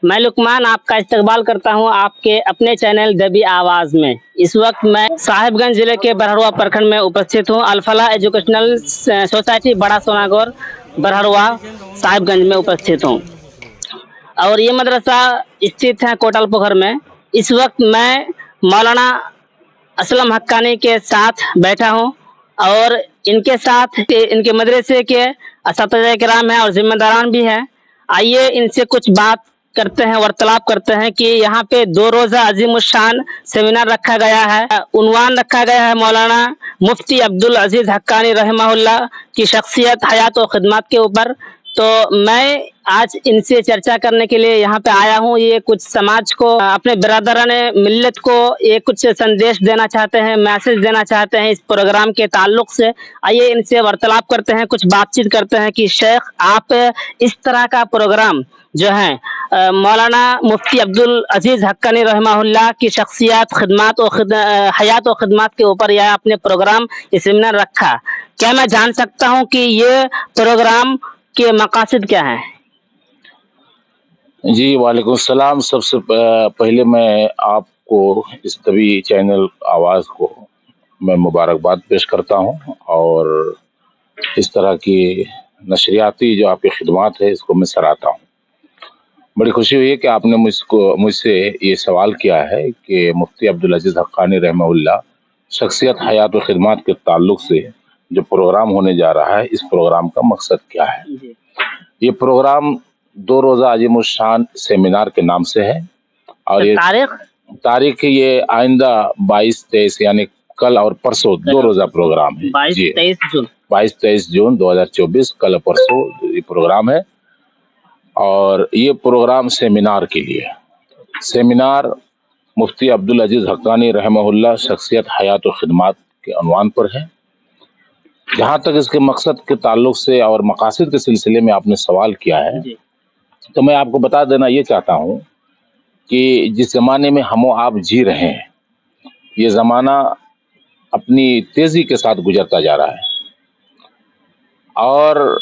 मैं लुकमान आपका इस्तकबाल करता हूं आपके अपने चैनल दबी आवाज में। इस वक्त मैं साहिबगंज जिले के बरहड़वा प्रखंड में उपस्थित हूं। अल-फलाह एजुकेशनल सोसाइटी बड़ा सोनागौर बरहड़वा साहिबगंज में उपस्थित हूं और ये मदरसा स्थित है कोटल पोखर में। इस वक्त मैं मौलाना असलम हक्कानी के साथ बैठा हूं और इनके साथ इनके मदरसे के असातिज़ा किराम हैं और जिम्मेदारान भी हैं। आइए इनसे कुछ बात करते हैं, वार्तालाप करते हैं कि यहाँ पे 2 रोज़ा अजीमुशान सेमिनार रखा गया है। उन्वान रखा गया है मौलाना मुफ्ती अब्दुल अजीज हक्कानी रहमहुल्लाह की शख्सियत, हयात और खिदमत के ऊपर। तो मैं आज इनसे चर्चा करने के लिए यहाँ पे आया हूँ। ये कुछ समाज को, अपने बिरादरान मिल्लत को ये कुछ संदेश देना चाहते हैं, मैसेज देना चाहते हैं इस प्रोग्राम के ताल्लुक से। आइए इनसे वार्तालाप करते हैं, कुछ बातचीत करते हैं कि शेख आप इस तरह का प्रोग्राम जो है मौलाना मुफ्ती अब्दुल अजीज हक्कानी रहमहुल्लाह की शख्सियत, खिदमत और हयात और खिदमत के ऊपर यह अपने प्रोग्राम ये सेमिनार रखा। क्या मैं जान सकता हूँ कि ये प्रोग्राम के मकासद क्या है? जी वालेकुम सलाम। सबसे पहले मैं आपको इस तभी चैनल आवाज़ को मैं मुबारकबाद पेश करता हूं और इस तरह की नशरियाती जो आपकी खिदमत है इसको मैं सराहता हूं। बड़ी खुशी हुई है कि आपने मुझसे ये सवाल किया है कि मुफ्ती अब्दुल अजीज हक्कानी रहमहुल्लाह शख्सियत, हयात और खिदमत के ताल्लुक से जो प्रोग्राम होने जा रहा है, इस प्रोग्राम का मकसद क्या है। ये प्रोग्राम 2 रोज़ा अजीमुशान सेमिनार के नाम से है और ये तारीख ये आइंदा 22-23 यानी कल और परसों 2 रोज़ा प्रोग्राम है। 22-23 जून 2024 कल परसों ये प्रोग्राम है और ये प्रोग्राम सेमिनार के लिए सेमिनार मुफ्ती अब्दुल अजीज हक्कानी रहमहुल्लाह शख्सियत, हयात और खिदमत के अनवान पर है। जहाँ तक इसके मकसद के ताल्लुक से और मकासद के सिलसिले में आपने सवाल किया है तो मैं आपको बता देना ये चाहता हूँ कि जिस ज़माने में हम आप जी रहे हैं, ये ज़माना अपनी तेज़ी के साथ गुजरता जा रहा है और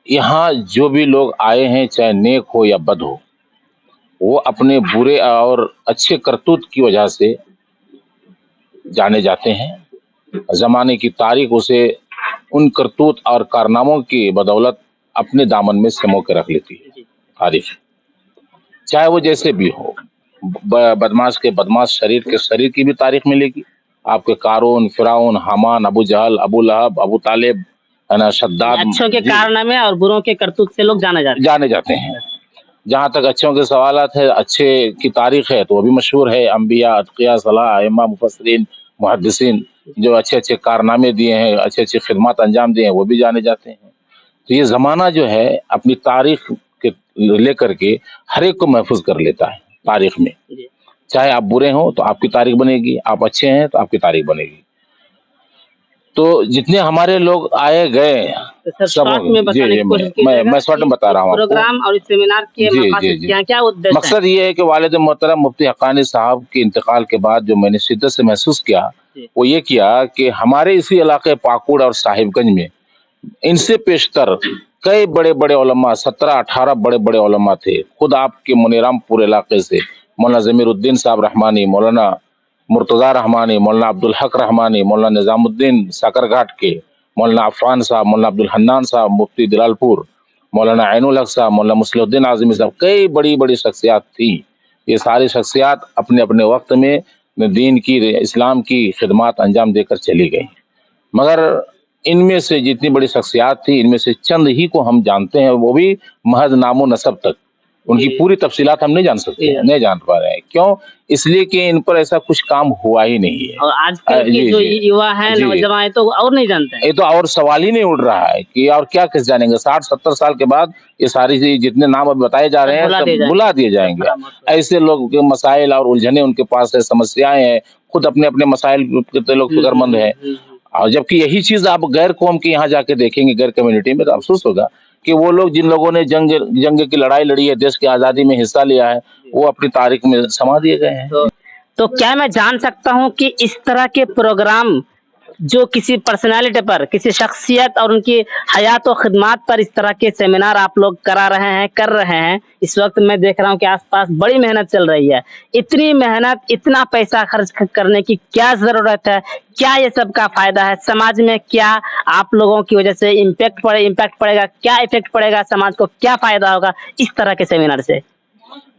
यहाँ जो भी लोग आए हैं, चाहे नेक हो या बद हो, वो अपने बुरे और अच्छे करतूत की वजह से जाने जाते हैं। ज़माने की तारीख उसे उन करतूत और कारनामों की बदौलत अपने दामन में समो के रख लेती है। तारीख चाहे वो जैसे भी हो, बदमाश के बदमाश शरीर की भी तारीख मिलेगी आपके। कारून, फिरौन, हामान, अबू जहल, अबू लहब, अबू तालिब, शद्दाद, अच्छों के कारनामे और बुरों के करतूत से लोग जाने जाते हैं। जहाँ तक अच्छों के सवालात है, अच्छे की तारीख है तो वो भी मशहूर है। अंबिया, अतकिया, सलाह, इमाम, मुफस्सिरीन, मुहद्दिसीन जो अच्छे अच्छे कारनामे दिए हैं, अच्छे अच्छे खिदमत अंजाम दिए हैं, वो भी जाने जाते हैं। तो ये ज़माना जो है अपनी तारीख के लेकर के हर एक को महफूज कर लेता है तारीख में। चाहे आप बुरे हो तो आपकी तारीख बनेगी, आप अच्छे हैं तो आपकी तारीख बनेगी। तो जितने हमारे लोग आए गए तो सब मैं शॉर्ट में बता रहा हूँ प्रोग्राम और इस सेमिनार के क्या उद्देश्य। मकसद ये है कि वालिद मोहतरम मुफ्ती हक्कानी साहब के इंतकाल के बाद जो मैंने शिद्दत से महसूस किया वो ये किया कि हमारे इसी इलाके पाकुड़ और साहिबगंज में इनसे पेशतर कई बड़े बड़े उलमा, 17-18 बड़े बड़े उलमा थे। खुद आपके मुनीरामपुर इलाके से मौलाना ज़मीरुद्दीन साहब रहमानी, मौलाना मुर्तज़ा रहमानी, मौलाना अब्दुल हक रहमानी, मौलाना निज़ामुद्दीन साकरघाट के, मौलाना अफ़ान साहब, मौलाना अब्दुल हन्नान साहब मुफ्ती दिलालपुर, मौलाना ऐनुल हक साहब, मौलाना मुस्लिहुद्दीन आज़मी साहब, कई बड़ी बड़ी शख्सियात थी। ये सारी शख्सियात अपने अपने वक्त में दीन की, इस्लाम की खिदमत अंजाम देकर चली गई। मगर इनमें से जितनी बड़ी शख्सियात थी, इनमें से चंद ही को हम जानते हैं, वो भी महज नामो नसब तक। उनकी पूरी तफसीलात हम नहीं जान सकते, नहीं जान पा रहे हैं। क्यों? इसलिए कि इन पर ऐसा कुछ काम हुआ ही नहीं है। और आजकल के जो युवा हैं, नौजवान तो और नहीं जानते हैं। ये तो और सवाल ही नहीं उठ रहा है कि और क्या किस जानेंगे। 60-70 साल के बाद ये सारी जितने नाम अब बताए जा रहे हैं बुला दिए जाएंगे। ऐसे लोग के मसाइल और उलझने उनके पास है, समस्याएं हैं, खुद अपने अपने मसाइल के लोग फिक्रमंद है। और जबकि यही चीज आप गैर कौम के यहाँ जाके देखेंगे, गैर कम्युनिटी में, तो अफसोस होगा कि वो लोग जिन लोगों ने जंग की लड़ाई लड़ी है, देश की आज़ादी में हिस्सा लिया है, वो अपनी तारीख में समा दिए गए हैं। तो क्या मैं जान सकता हूँ कि इस तरह के प्रोग्राम जो किसी पर्सनालिटी पर, किसी शख्सियत और उनकी हयात और खिदमात पर इस तरह के सेमिनार आप लोग करा रहे हैं, कर रहे हैं, इस वक्त मैं देख रहा हूँ कि आसपास बड़ी मेहनत चल रही है। इतनी मेहनत, इतना पैसा खर्च करने की क्या जरूरत है? क्या ये सब का फायदा है? समाज में क्या आप लोगों की वजह से इम्पैक्ट पड़ेगा? क्या इफेक्ट पड़ेगा? समाज को क्या फायदा होगा इस तरह के सेमिनार से?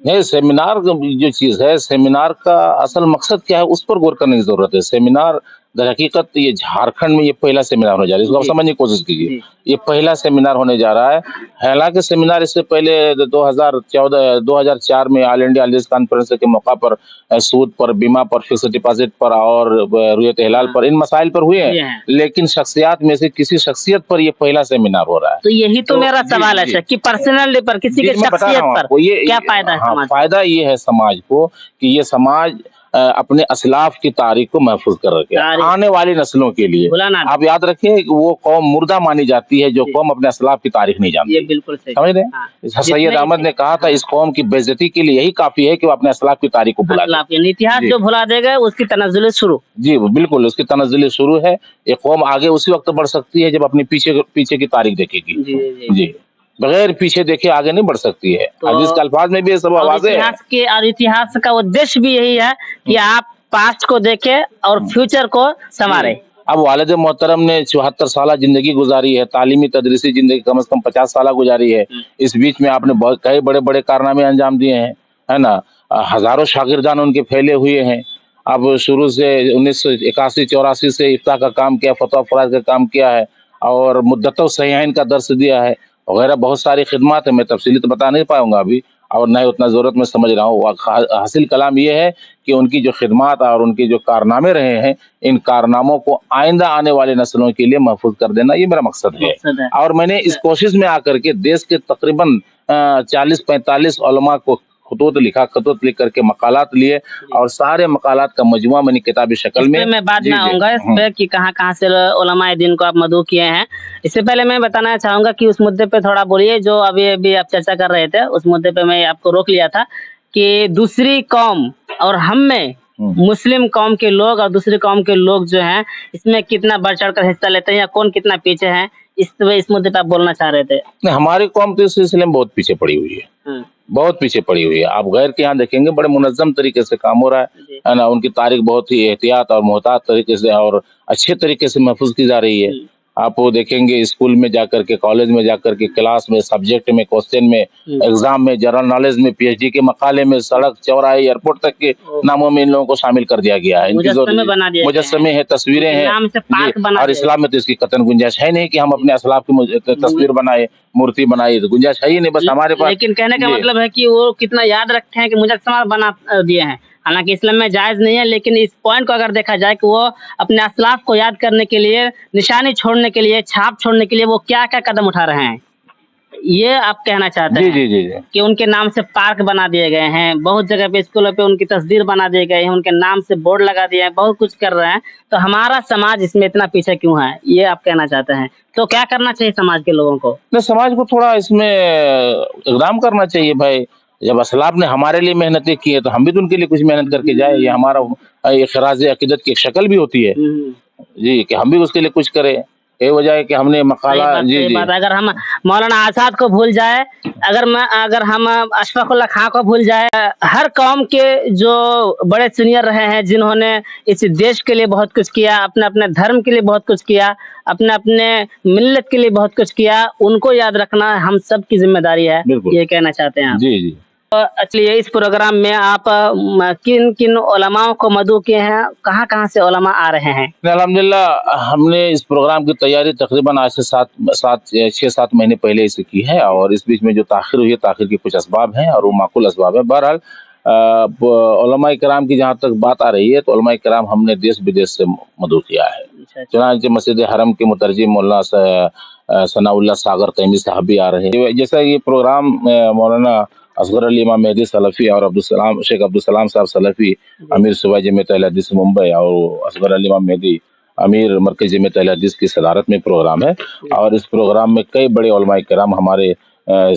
नहीं, सेमिनार जो चीज है, सेमिनार का असल मकसद क्या है उस पर गौर करने की जरूरत है। सेमिनार दर हकीकत ये झारखंड में ये पहला सेमिनार होने जा रहा है, इसको आप समझने की कोशिश कीजिए। ये पहला सेमिनार होने जा रहा है। हालांकि सेमिनार इससे पहले 2004 में ऑल इंडिया लीज कॉन्फ्रेंस के मौका पर सूद पर, बीमा पर, फिक्स डिपॉजिट पर और रुयत हिलाल पर, इन मसाइल पर हुए हैं, लेकिन शख्सियत में से किसी शख्सियत पर ये पहला सेमिनार हो रहा है। तो यही तो मेरा सवाल है कि पर्सनल पर, किसी के शख्सियत पर क्या फायदा है? फायदा ये है समाज को कि ये समाज अपने असलाफ की तारीख को महफूज कर रखे आने वाली नस्लों के लिए। आप याद रखिए कि वो कौम मुर्दा मानी जाती है जो कौम अपने असलाफ की तारीख नहीं जानती। ये बिल्कुल सही, समझ रहे? सैयद अहमद ने कहा था इस कौम की बेइज्जती के लिए यही काफी है कि वो अपने असलाफ की तारीख को भुला दे। इतिहास जो भुला देगा उसकी तनज़्ज़ुल शुरू। जी बिल्कुल, उसकी तनज़्ज़ुल शुरू है। ये कौम आगे उसी वक्त बढ़ सकती है जब अपनी पीछे की तारीख देखेगी। जी, बगैर पीछे देखे आगे नहीं बढ़ सकती है। तो हदीस के अल्फाज में भी ये सब आवाज़ें हैं। और इतिहास का उद्देश्य भी यही है कि आप पास्ट को देखें और फ्यूचर को संवारें। अब वालिद मोहतरम ने 74 साल जिंदगी गुजारी है, तालीमी तदरीसी जिंदगी कम से कम 50 साल गुजारी है। इस बीच में आपने बहुत कई बड़े बड़े कारनामे अंजाम दिए हैं, है ना। हजारों शागिर्दान उनके फैले हुए हैं। अब शुरू से 1981-84 से इफ्ता का काम किया, फतवा फराज का काम किया है और मुद्दतों सहीहैन का दर्स दिया है वगैरह। बहुत सारी खिदमत है, मैं तफसीली तो बता नहीं पाऊंगा अभी और न ही उतना ज़रूरत में समझ रहा हूँ। हासिल कलाम ये है कि उनकी जो खिदमत और उनके जो कारनामे रहे हैं, इन कारनामों को आइंदा आने वाले नस्लों के लिए महफूज कर देना, ये मेरा मकसद है। और मैंने इस कोशिश में आकर के देश के तकरीबन 40-45 उलमा को खतूत लिख करके मकालात लिए और सारे मकालात का मजमुआ मैंने किताबी शक्ल में। मैं बाद में आऊंगा इस पे कि कहाँ से उलमाए दीन को आप मदऊ किए हैं। इससे पहले मैं बताना चाहूंगा कि उस मुद्दे पे थोड़ा बोलिए जो अभी आप चर्चा कर रहे थे। उस मुद्दे पे मैं आपको रोक लिया था कि दूसरी कौम और हम में मुस्लिम कौम के लोग और दूसरी कौम के लोग जो हैं इसमें कितना बढ़ चढ़ कर हिस्सा लेते हैं या कौन कितना पीछे है, इस मुद्दे पे आप बोलना चाह रहे थे। हमारी कौम तो इस सिलसिले में बहुत पीछे पड़ी हुई है, बहुत पीछे पड़ी हुई है। आप गैर के यहाँ देखेंगे बड़े मुनज़्ज़म तरीके से काम हो रहा है ना। उनकी तारीख बहुत ही एहतियात और मोहतात तरीके से और अच्छे तरीके से महफूज की जा रही है। आप वो देखेंगे स्कूल में जाकर के, कॉलेज में जाकर के, क्लास में, सब्जेक्ट में, क्वेश्चन में, एग्जाम में, जनरल नॉलेज में, PhD के मकाले में, सड़क चौराहे एयरपोर्ट तक के नामों में इन लोगों को शामिल कर दिया गया है। मुजस्समे है, तस्वीरें हैं और इस्लाम में तो इसकी कतन गुंजाइश है नहीं कि हम अपने असलाफ की तस्वीर बनाए, मूर्ति बनाई, तो गुंजाइश है ही नहीं। बस हमारे पास, लेकिन कहने का मतलब है कि वो कितना याद रखते हैं कि मुजस्समा बना दिए हैं। हालांकि इस्लाम में जायज नहीं है, लेकिन इस पॉइंट को अगर देखा जाए कि वो अपने असलाफ को याद करने के लिए, निशानी छोड़ने के लिए, छाप छोड़ने के लिए वो क्या क्या कदम उठा रहे हैं, ये आप कहना चाहते हैं? जी। कि उनके नाम से पार्क बना दिए गए हैं, बहुत जगह पे स्कूलों पे उनकी तस्वीर बना दिए गए हैं, उनके नाम से बोर्ड लगा दिए हैं, बहुत कुछ कर रहे हैं। तो हमारा समाज इसमें इतना पीछे क्यों है, ये आप कहना चाहते हैं? तो क्या करना चाहिए समाज के लोगों को? समाज को थोड़ा इसमें इक़दाम करना चाहिए भाई। जब असलाफ ने हमारे लिए मेहनतें की है तो हम भी तो उनके लिए कुछ मेहनत करके जाए। ये हमारा खराज अकीदत की एक शक्ल भी होती है जी, कि हम भी उसके लिए कुछ करें। ये वजह है कि हमने मकाला जी। अगर हम मौलाना आजाद को भूल जाए, अगर हम अशफाकुल्लाह खां को भूल जाए, हर कौम के जो बड़े सीनियर रहे हैं जिन्होंने इस देश के लिए बहुत कुछ किया, अपने अपने धर्म के लिए बहुत कुछ किया, अपने अपने मिल्लत के लिए बहुत कुछ किया, उनको याद रखना हम सब की जिम्मेदारी है, ये कहना चाहते हैं आप? जी। चलिए, इस प्रोग्राम में आप किन किन उलमाओं को मदऊ किए हैं, कहाँ से उलमा आ रहे हैं? अल्हम्दुलिल्लाह हमने इस प्रोग्राम की तैयारी तकरीबन आज से 6-7 महीने पहले से की है और इस बीच में जो ताख़िर हुई है, ताख़िर के कुछ असबाब हैं और वो माकूल असबाब है। बहरहाल उलमा किराम की जहाँ तक बात आ रही है तो उलमा किराम हमने देश विदेश से मदऊ किया है। चुनांचे मस्जिद हरम के मुतरजिम मौलाना सनाउल्लाह सागर तैमी साहब भी आ रहे हैं। जैसा ये प्रोग्राम मौलाना असगर अली इमाम मेहदी सलफ़ी और शेख अब्दुल सलाम साहब सलफ़ी अमीर सूबाई जमीयत अहले हदीस मुंबई और असगर अली इमाम मेहदी अमीर मरकज़ी जमीयत अहले हदीस की सदारत में प्रोग्राम है और इस प्रोग्राम में कई बड़े उलमा किराम हमारे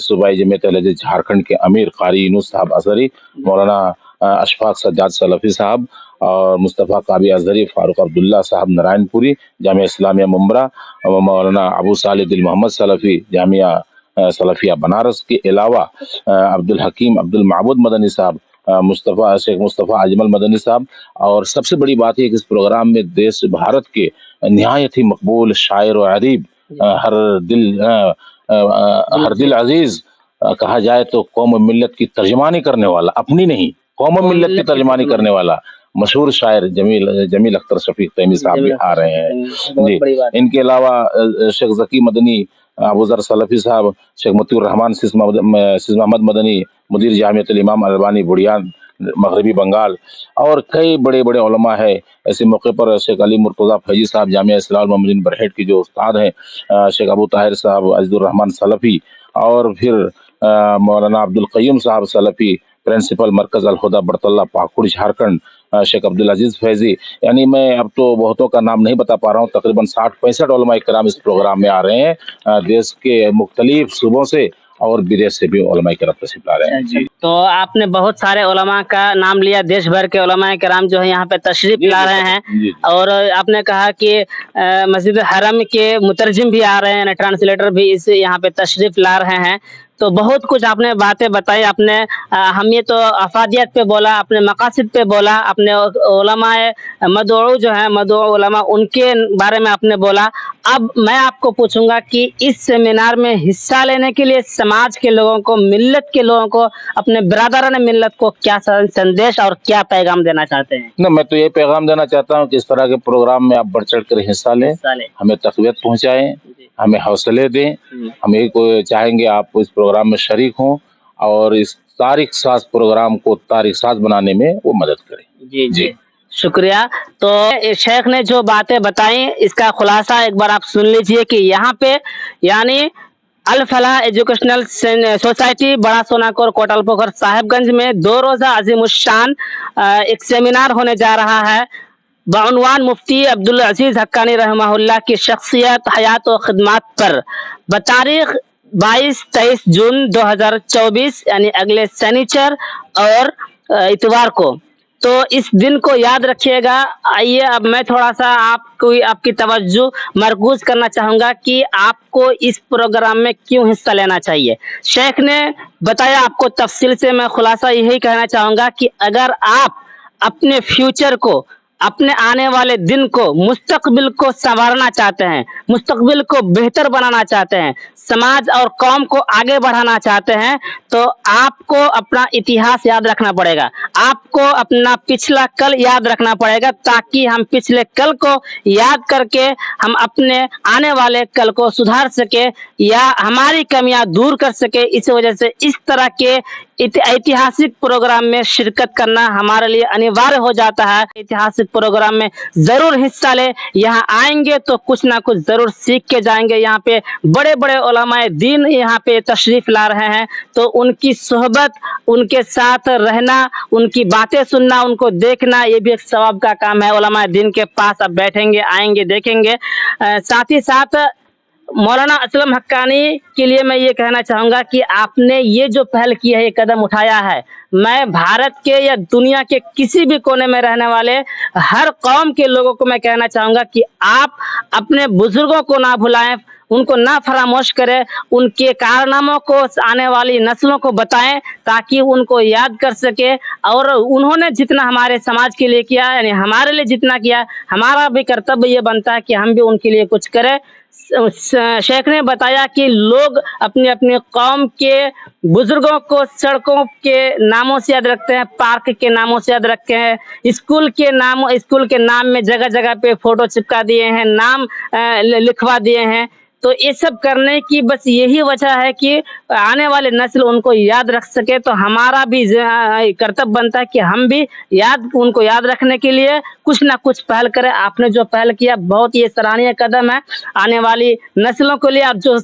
सूबाई जमीयत अहले हदीस झारखंड के अमीर क़ारी यूनुस साहब असरी, मौलाना अशफाक सज्जाद सलफी साहब और मुस्तफ़ा काबी अजहरी, फारूक अब्दुल्ला साहब नारायणपुरी जामिया इस्लामिया मुंब्रा, और मौलाना अबू सालिह दिल मोहम्मद सलफी जामिया सलफिया बनारस के अलावा अब्दुल हकीम अब्दुल माबूद मदनी साहब, शेख मुस्तफ़ा अजमल मदनी साहब। और सबसे बड़ी बात है कि इस प्रोग्राम में देश भारत के निहायत ही मकबूल शायर और अदीब, हर दिल अजीज कहा जाए तो कौम मिल्लत की तर्जमानी करने वाला, अपनी नहीं कौम मिल्लत की तर्जमानी करने वाला मशहूर शायर जमील अख्तर शफीक तैमी साहब भी आ रहे हैं जी। इनके अलावा शेख जकी मदनी, अबू जर सलफी साहब, शेख मतीउर रहमान सिस मोहम्मद मदनी, मुदीर जामियतुल इमाम अलबानी बुढ़ियान मगरबी बंगाल, और कई बड़े बड़े उलमा है। ऐसे मौके पर शेख अली मुर्तज़ा फैजी साहब जामिया इस्लाहुल मोमिनीन बरहेट की जो उस्ताद हैं, शेख अबू ताहिर साहब अजीजुर रहमान सलफी, और फिर मौलाना अब्दुल क़य्यूम साहब सलफी, प्रिंसिपल मरकज़ अल हुदा बड़तल्ला पाकुड़ झारखंड, शेख अब्दुल अजीज फैजी। यानी मैं अब तो बहुतों का नाम नहीं बता पा रहा हूँ, तकरीबन 60-65 उलमा इकराम इस प्रोग्राम में आ रहे हैं, देश के मुख्तलिफ सूबों से और विदेश से भी उलमा इकराम तशरीफ ला रहे हैं जी। तो आपने बहुत सारे उलमा का नाम लिया, देश भर के उलमा किराम जो है यहाँ पे तशरीफ ला रहे हैं। और आपने कहा कि मस्जिद हरम के मुतरजिम भी आ रहे हैं, ट्रांसलेटर भी इस यहाँ पे तशरीफ ला रहे हैं। तो बहुत कुछ आपने बातें बताई, आपने हमें तो अफादियत पे बोला, अपने मकासद पे बोला, अपने उलमाए मदऊ जो है मदऊ उलमा उनके बारे में आपने बोला। अब मैं आपको पूछूंगा कि इस सेमिनार में हिस्सा लेने के लिए समाज के लोगों को, मिल्लत के लोगों को, अपने बिरादरान मिल्लत को क्या संदेश और क्या पैगाम देना चाहते हैं? ना, मैं तो ये पैगाम देना चाहता हूँ कि इस तरह के प्रोग्राम में आप बढ़ चढ़ कर हिस्सा लें, हमें तक़वियत पहुँचाएं, हमें हौसले दें। हम यही को चाहेंगे आप इस प्रोग्राम में शरीक हों और इस तारीख साज प्रोग्राम को तारीख साज बनाने में वो मदद करें। जी जी, शुक्रिया। तो शेख ने जो बातें बताई इसका खुलासा एक बार आप सुन लीजिए कि यहाँ पे यानी अल फलाह एजुकेशनल सोसाइटी बड़ा सोनाकोर कोटलपोखर साहिबगंज में 2 रोज़ा अजीमुश्शान एक सेमिनार होने जा रहा है बउनवान मुफ्ती अब्दुल अजीज हक्कानी रहमहुल्लाह की शख्सियत, हयात और खिदमात पर बतारीख 22-23 जून 2024 यानी अगले शनिचर और इतवार को। तो इस दिन को याद रखिएगा। आइए अब मैं थोड़ा सा आपकी तवज्जो मरकूज करना चाहूँगा कि आपको इस प्रोग्राम में क्यों हिस्सा लेना चाहिए। शेख ने बताया आपको तफसील से, मैं खुलासा यही कहना चाहूँगा कि अगर आप अपने फ्यूचर को, अपने आने वाले दिन को, मुस्तकबिल को संवारना चाहते हैं, मुस्तकबिल को बेहतर बनाना चाहते हैं, समाज और कौम को आगे बढ़ाना चाहते हैं, तो आपको अपना इतिहास याद रखना पड़ेगा, आपको अपना पिछला कल याद रखना पड़ेगा, ताकि हम पिछले कल को याद करके हम अपने आने वाले कल को सुधार सके या हमारी कमियां दूर कर सके। इस वजह से इस तरह के ऐतिहासिक प्रोग्राम में शिरकत करना हमारे लिए अनिवार्य हो जाता है। ऐतिहासिक प्रोग्राम में जरूर हिस्सा ले, यहाँ आएंगे तो कुछ ना कुछ जरूर सीख के जाएंगे। यहाँ पे बड़े बड़े उलमाए दीन यहाँ पे तशरीफ ला रहे हैं, तो उनकी सोहबत, उनके साथ रहना, उनकी बातें सुनना, उनको देखना, ये भी एक सवाब का काम है। उलमाए दीन के पास अब बैठेंगे, आएंगे, देखेंगे। साथ ही साथ मौलाना असलम हक्कानी के लिए मैं ये कहना चाहूँगा कि आपने ये जो पहल की है, ये कदम उठाया है, मैं भारत के या दुनिया के किसी भी कोने में रहने वाले हर कौम के लोगों को मैं कहना चाहूँगा कि आप अपने बुजुर्गों को ना भुलाएं, उनको ना फरामोश करें, उनके कारनामों को आने वाली नस्लों को बताएं ताकि उनको याद कर सके। और उन्होंने जितना हमारे समाज के लिए किया, यानी हमारे लिए जितना किया, हमारा भी कर्तव्य ये बनता है कि हम भी उनके लिए कुछ करें। शेख ने बताया कि लोग अपनी अपनी कौम के बुजुर्गों को सड़कों के नामों से याद रखते हैं, पार्क के नामों से याद रखते हैं, स्कूल के नाम में जगह जगह पे फोटो चिपका दिए हैं, नाम लिखवा दिए हैं। तो ये सब करने की बस यही वजह है कि आने वाले नस्ल उनको याद रख सके। तो हमारा भी कर्तव्य बनता है कि हम भी उनको याद रखने के लिए कुछ ना कुछ पहल करें। आपने जो पहल किया बहुत ही सराहनीय कदम है। आने वाली नस्लों के लिए आप जो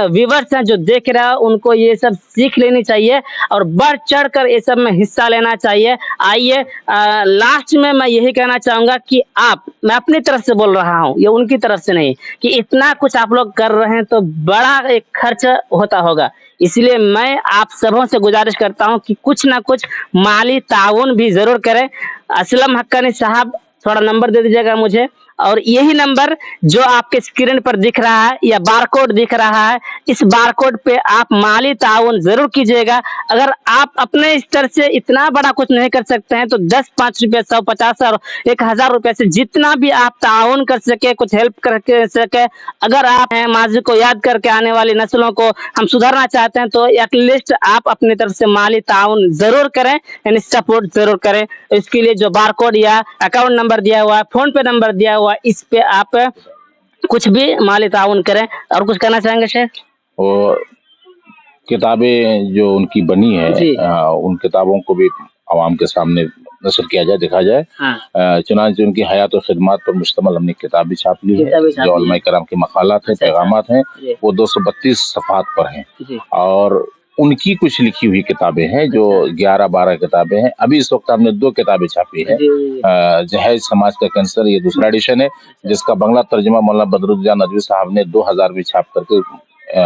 व्यूवर्स हैं जो देख रहे हैं उनको ये सब सीख लेनी चाहिए और बढ़ चढ़ कर ये सब में हिस्सा लेना चाहिए। आइए लास्ट में मैं यही कहना चाहूंगा कि मैं अपनी तरफ से बोल रहा हूँ, ये उनकी तरफ से नहीं, कि इतना कुछ आप लोग कर रहे हैं तो बड़ा एक खर्च होता होगा, इसलिए मैं आप सबों से गुजारिश करता हूं कि कुछ ना कुछ माली ताउन भी जरूर करें। असलम हक्कानी साहब थोड़ा नंबर दे दीजिएगा मुझे, और यही नंबर जो आपके स्क्रीन पर दिख रहा है या बारकोड दिख रहा है, इस बारकोड पे आप माली ताउन जरूर कीजिएगा। अगर आप अपने स्तर से इतना बड़ा कुछ नहीं कर सकते हैं तो 10, 5 रुपये, 100, 50 और 1000 रुपये से जितना भी आप ताउन कर सके, कुछ हेल्प कर सके, अगर आप हैं माजी को याद करके आने वाली नस्लों को हम सुधारना चाहते हैं तो एटलीस्ट आप अपनी तरफ से माली ताउन जरूर करें, यानी सपोर्ट जरूर करें। इसके लिए जो बारकोड या अकाउंट नंबर दिया हुआ है, फोन पे नंबर दिया हुआ, इस पे आप कुछ भी माली ताउन करें। और कुछ कहना चाहेंगे शेख? और किताबें जो उनकी बनी है उन किताबों को भी आवाम के सामने नशर किया जाए, दिखा जाए। चुनांचे उनकी हयात और खिदमत पर मुश्तमल हमने किताब भी छाप ली है, जो उलमा कराम के मकालात हैं, पैगामात हैं, वो 232 सफ़हात पर हैं। और उनकी कुछ लिखी हुई किताबें हैं जो 11-12 किताबें हैं। अभी इस वक्त हमने 2 किताबें छापी है। जहेज समाज का कैंसर, ये दूसरा एडिशन है, जिसका बंगला तर्जुमा मौलाना बदरुद्दीन नदवी साहब ने 2000 में छाप करके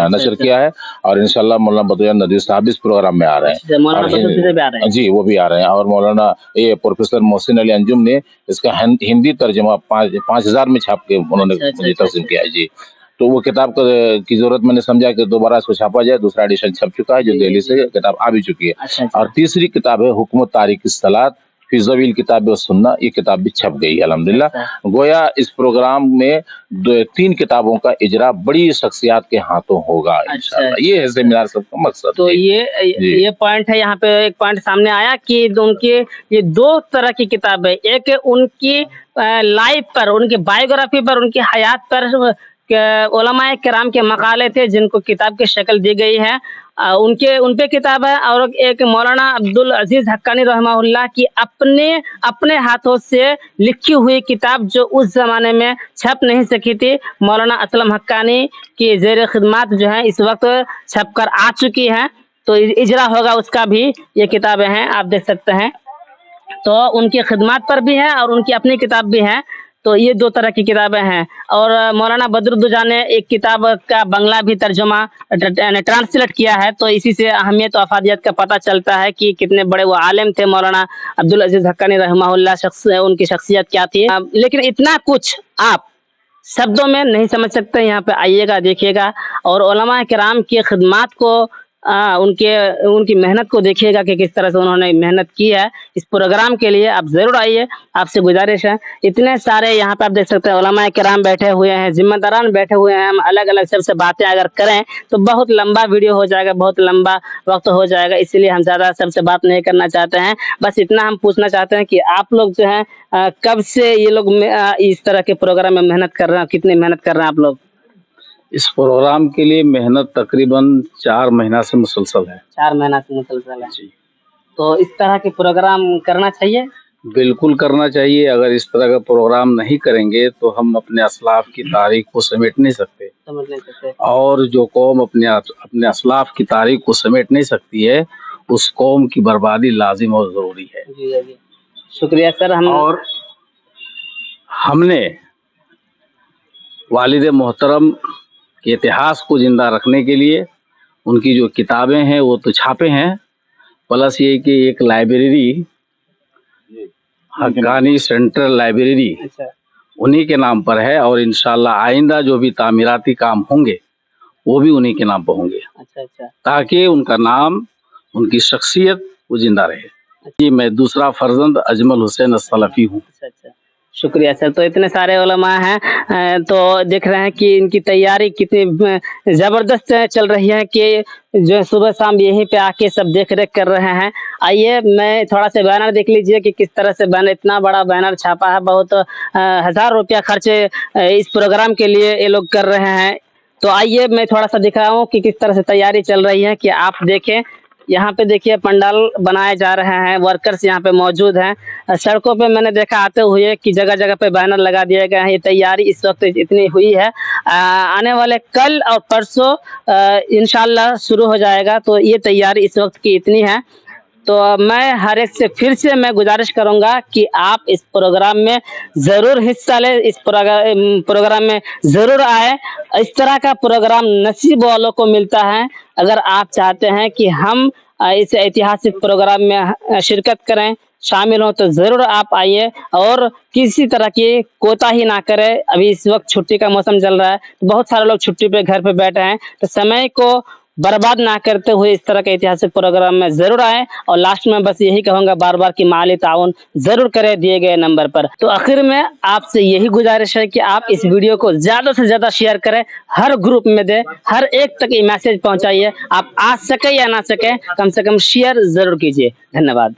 नशर किया है। और इंशाल्लाह मौलाना बदरुद्दीन नदवी साहब इस प्रोग्राम में आ रहे हैं। जी, वो भी आ रहे हैं। और मौलाना प्रोफेसर मोहसिन अली अंजुम ने इसका हिंदी तर्जुमा 5000 में छाप के उन्होंने मुझे तस्लीम किया है। जी, तो वो किताब की जरूरत मैंने समझा कि दोबारा इसको छापा जाए। दूसरा एडिशन छप चुका है, जो दिल्ली से किताब आ भी चुकी है। और तीसरी किताब है हुक्म तारिक सलात फी ज़वील किताब और सुन्ना, ये किताब भी छप गई अल्हम्दुलिल्लाह। गोया इस प्रोग्राम में 3 किताबों का इजरा बड़ी शख्सियात के हाथों होगा इंशाअल्लाह। ये है सेमिनार सबका मकसद। तो ये पॉइंट है, यहाँ पे एक पॉइंट सामने आया कि उनके ये 2 तरह की किताब है। एक उनकी लाइफ पर, उनकी बायोग्राफी पर, उनकी हयात पर उलमाए किराम के मकाले थे जिनको किताब की शक्ल दी गई है, उन पे किताब है। और एक मौलाना अब्दुल अजीज हक्कानी रहमहुल्लाह की अपने हाथों से लिखी हुई किताब जो उस जमाने में छप नहीं सकी थी, मौलाना असलम हक्कानी की ज़ेर खिदमत जो है इस वक्त छप कर आ चुकी है। तो इजरा होगा उसका भी, ये किताबें हैं, आप देख सकते हैं। तो उनकी खिदमत पर भी है और उनकी अपनी किताब भी है। तो ये 2 तरह की किताबें हैं। और मौलाना बदरुद्दोजा ने एक किताब का बंगला भी तर्जुमा ट्रांसलेट किया है। तो इसी से अहमियत और अफादियत का पता चलता है कि कितने बड़े वो आलिम थे मौलाना अब्दुल अजीज हक्कानी रहमहुल्लाह, उनकी शख्सियत क्या थी। लेकिन इतना कुछ आप शब्दों में नहीं समझ सकते, यहाँ पे आइएगा, देखिएगा और उलमा किराम की खिदमत को उनकी मेहनत को देखिएगा कि किस तरह से उन्होंने मेहनत की है इस प्रोग्राम के लिए। आप जरूर आइए, आपसे गुजारिश है। इतने सारे यहाँ पे आप देख सकते हैं उलमा किराम बैठे हुए हैं, जिम्मेदारान बैठे हुए हैं। हम अलग अलग सबसे बातें अगर करें तो बहुत लंबा वीडियो हो जाएगा, बहुत लंबा वक्त हो जाएगा, इसलिए हम ज़्यादा सबसे बात नहीं करना चाहते हैं। बस इतना हम पूछना चाहते हैं कि आप लोग जो है कब से ये लोग इस तरह के प्रोग्राम में मेहनत कर रहे हैं, कितनी मेहनत कर रहे हैं आप लोग? इस प्रोग्राम के लिए मेहनत तकरीबन 4 महीना से मुसलसल है। 4 महीना से मुसलसल है जी। तो इस तरह के प्रोग्राम करना चाहिए? बिल्कुल करना चाहिए। अगर इस तरह का प्रोग्राम नहीं करेंगे तो हम अपने असलाफ की तारीख को समेट नहीं सकते। और जो कौम अपने असलाफ की तारीख को समेट नहीं सकती है, उस कौम की बर्बादी लाजिम और जरूरी है। जी। शुक्रिया सर। और हमने वालिद मोहतरम के इतिहास को जिंदा रखने के लिए उनकी जो किताबें हैं वो तो छापे हैं, प्लस ये कि एक लाइब्रेरी, हक्कानी सेंट्रल लाइब्रेरी, उन्हीं के नाम पर है। और इंशाल्लाह आइंदा जो भी तामीराती काम होंगे वो भी उन्हीं के नाम पर होंगे। ताकि उनका नाम, उनकी शख्सियत वो जिंदा रहे। जी, मैं दूसरा फर्जंद अजमल हुसैन अस्सलफी हूँ। शुक्रिया सर। तो इतने सारे उलमा हैं, तो देख रहे हैं कि इनकी तैयारी कितनी ज़बरदस्त चल रही है कि जो सुबह शाम यहीं पे आके सब देख रेख कर रहे हैं। आइए मैं थोड़ा सा बैनर देख लीजिए कि किस तरह से बैनर, इतना बड़ा बैनर छापा है। बहुत 1000 रुपया खर्चे इस प्रोग्राम के लिए ये लोग कर रहे हैं। तो आइए मैं थोड़ा सा दिख रहा हूँ कि किस तरह से तैयारी चल रही है, कि आप देखें यहाँ पे देखिए पंडाल बनाए जा रहे हैं, वर्कर्स यहाँ पे मौजूद हैं। सड़कों पे मैंने देखा आते हुए कि जगह जगह पे बैनर लगा दिए गए हैं। ये तैयारी इस वक्त इतनी हुई है, आने वाले कल और परसों इंशाल्लाह शुरू हो जाएगा। तो ये तैयारी इस वक्त की इतनी है। तो मैं हर एक से फिर से मैं गुजारिश करूंगा कि आप इस प्रोग्राम में ज़रूर हिस्सा लें, इस प्रोग्राम में ज़रूर आए। इस तरह का प्रोग्राम नसीब वालों को मिलता है। अगर आप चाहते हैं कि हम इस ऐतिहासिक प्रोग्राम में शिरकत करें, शामिल हों, तो ज़रूर आप आइए और किसी तरह की कोताही ना करें। अभी इस वक्त छुट्टी का मौसम चल रहा है, बहुत सारे लोग छुट्टी पे घर पे बैठे हैं, तो समय को बर्बाद ना करते हुए इस तरह के ऐतिहासिक प्रोग्राम में जरूर आए। और लास्ट में बस यही कहूंगा बार बार कि माली ताउन जरूर करें दिए गए नंबर पर। तो आखिर में आपसे यही गुजारिश है कि आप इस वीडियो को ज्यादा से ज्यादा शेयर करें, हर ग्रुप में दें, हर एक तक ये मैसेज पहुंचाइए। आप आ सके या ना सके, कम से कम शेयर जरूर कीजिए। धन्यवाद।